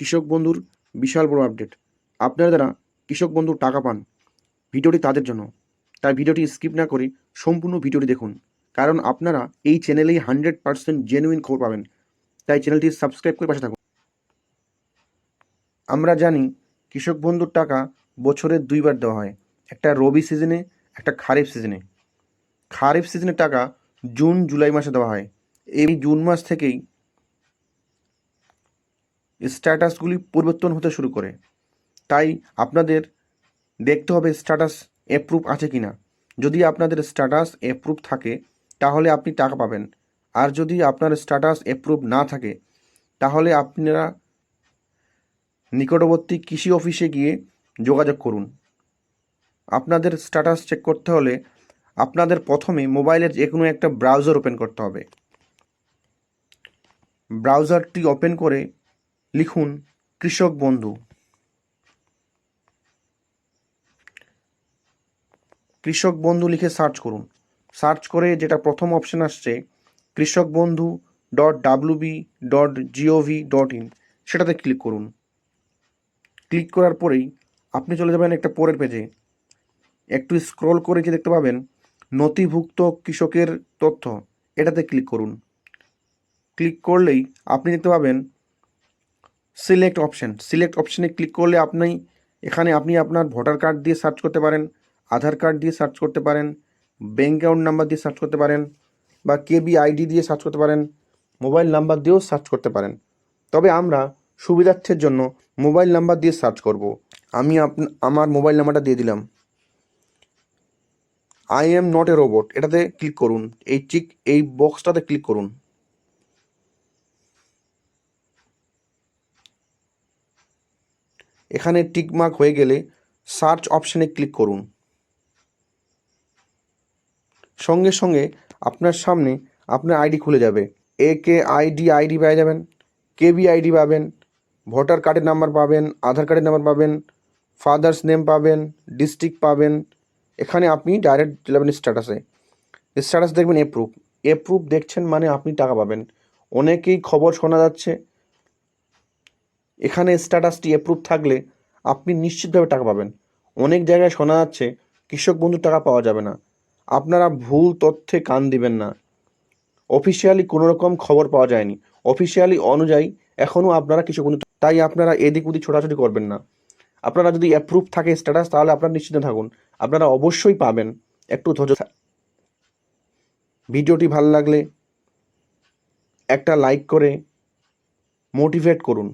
কৃষক বন্ধুর বিশাল বড় আপডেট। আপনারা যারা কৃষক বন্ধুর টাকা পান, ভিডিওটি তাদের জন্য। তাই ভিডিওটি স্কিপ না করে সম্পূর্ণ ভিডিওটি দেখুন, কারণ আপনারা এই চ্যানেলেই 100% জেনুইন খবর পাবেন। তাই চ্যানেলটি সাবস্ক্রাইব করে পাশে থাকুন। আমরা জানি কৃষক বন্ধুর টাকা বছরে 2বার দেওয়া হয়, একটা রবি সিজনে, একটা খারিফ সিজনে। খারিফ সিজনের টাকা জুন জুলাই মাসে দেওয়া হয়। এই জুন মাস থেকেই স্ট্যাটাসগুলি পরিবর্তন হতে শুরু করে। তাই আপনাদের দেখতে হবে স্ট্যাটাস অ্যাপ্রুভ আছে কি না। যদি আপনাদের স্ট্যাটাস অ্যাপ্রুভ থাকে তাহলে আপনি টাকা পাবেন, আর যদি আপনার স্ট্যাটাস অ্যাপ্রুভ না থাকে তাহলে আপনারা নিকটবর্তী কৃষি অফিসে গিয়ে যোগাযোগ করুন। আপনাদের স্ট্যাটাস চেক করতে হলে আপনাদের প্রথমে মোবাইলের যে কোনো একটা ব্রাউজার ওপেন করতে হবে। ব্রাউজারটি ওপেন করে লিখুন কৃষক বন্ধু। কৃষক বন্ধু লিখে সার্চ করুন। সার্চ করে যেটা প্রথম অপশন আসছে কৃষক বন্ধু .wb.gov.in, সেটাতে ক্লিক করুন। ক্লিক করার পরেই আপনি চলে যাবেন একটা পরের পেজে। একটু স্ক্রল করে যে দেখতে পাবেন নথিভুক্ত কৃষকের তথ্য, এটাতে ক্লিক করুন। ক্লিক করলেই আপনি দেখতে পাবেন সিলেক্ট অপশানে ক্লিক করলে আপনি আপনার ভোটার কার্ড দিয়ে সার্চ করতে পারেন, আধার কার্ড দিয়ে সার্চ করতে পারেন, ব্যাঙ্ক অ্যাকাউন্ট নাম্বার দিয়ে সার্চ করতে পারেন, বা কেবি আইডি দিয়ে সার্চ করতে পারেন, মোবাইল নাম্বার দিয়েও সার্চ করতে পারেন। তবে আমরা সুবিধার্থের জন্য মোবাইল নাম্বার দিয়ে সার্চ করব। আমি আমার মোবাইল নাম্বারটা দিয়ে দিলাম। I am not a robot, এটাতে ক্লিক করুন। এই বক্সটাতে ক্লিক করুন। এখানে টিক মার্ক হয়ে গেলে সার্চ অপশানে ক্লিক করুন। সঙ্গে সঙ্গে আপনার সামনে আপনার আইডি খুলে যাবে। আইডি পেয়ে যাবেন, কেবি আইডি পাবেন, ভোটার কার্ডের নাম্বার পাবেন, আধার কার্ডের নাম্বার পাবেন, ফাদার্স নেম পাবেন, ডিস্ট্রিক্ট পাবেন। এখানে আপনি ডাইরেক্ট যাবেন স্ট্যাটাস দেখবেন এপ্রুভ দেখছেন মানে আপনি টাকা পাবেন। অনেকেই খবর শোনা যাচ্ছে এখানে স্ট্যাটাসটি এপ্রুভ থাকলে আপনি নিশ্চিতভাবে টাকা পাবেন। অনেক জায়গায় শোনা যাচ্ছে কৃষক বন্ধুর টাকা পাওয়া যাবে না। আপনারা ভুল তথ্যে কান দিবেন না। অফিসিয়ালি কোনো রকম খবর পাওয়া যায়নি। অফিসিয়ালি অনুযায়ী এখনও আপনারা কৃষক বন্ধু, তাই আপনারা এদিক ওদিক ছোটাছুটি করবেন না। আপনারা যদি অ্যাপ্রুভ থাকে স্ট্যাটাস তাহলে আপনারা নিশ্চিন্ত থাকুন, আপনারা অবশ্যই পাবেন। একটু ধৈর্য। ভিডিওটি ভালো লাগলে একটা লাইক করে মোটিভেট করুন।